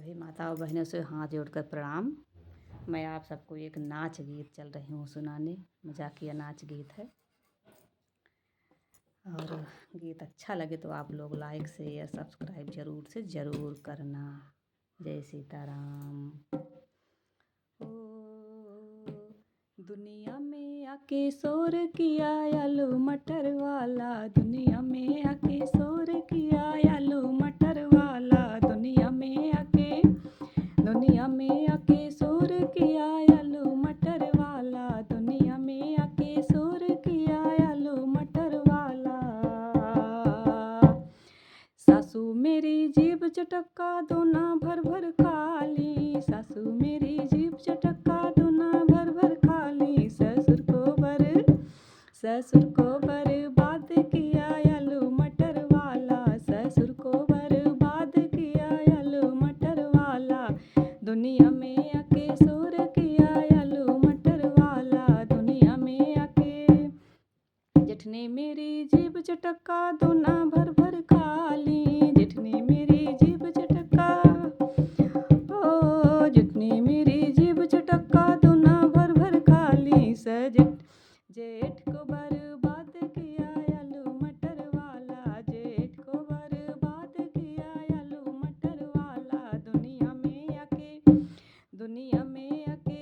सभी माताओं बहनों से हाथ जोड़कर प्रणाम। मैं आप सबको एक नाच गीत चल रही हूँ सुनाने। मजाकिया नाच गीत है और गीत अच्छा लगे तो आप लोग लाइक शेयर सब्सक्राइब ज़रूर करना। जय सीताराम। ओ दुनिया में आके शोर किया आलू मटर वाला, दुनिया में आके शोर किया आलू मटर वाला, दुनिया में आके शोर किया आलू मटर वाला, दुनिया में आके शोर किया आलू मटर वाला। सासू मेरी जीभ चटका दोना भर भर खाली, सासू मेरी जीभ चटका दोना भर भर खाली, ससुर को बर्बाद किया आलू मटर वाला, ससुर को बर्बाद किया आलू मटर वाला, दुनिया में आके शोर किया आलू मटर वाला, दुनिया में आके। जेठनी मेरी जीभ चटका दोना भर भर खाली, जेठनी मेरी जीभ चटका, ओ जेठनी मेरी जीभ चटका दोना भर भर खाली, जेठ को बर्बाद किया आलू मटर वाला, जेठ को बर्बाद किया आलू मटर वाला, दुनिया में आके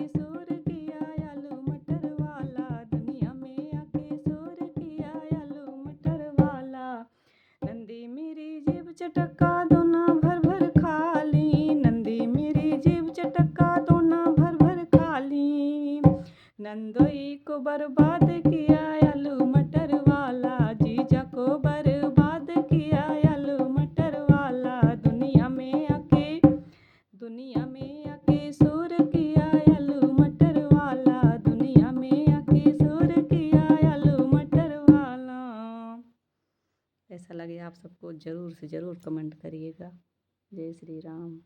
शोर किया आलू मटर वाला, दुनिया में आके शोर किया आलू मटर वाला। नंदी मेरी जीभ चटका दोना भर भर खाली, नंदी मेरी जीभ चटका दोना भर भर खाली, नंदोई को बर्बाद किया आलू मटर वाला, जीजा को बर्बाद किया आलू मटर वाला, दुनिया में आके शोर किया आलू मटर वाला, दुनिया में आके शोर किया आलू मटर वाला। ऐसा लगे आप सबको ज़रूर से ज़रूर कमेंट करिएगा। जय श्री राम।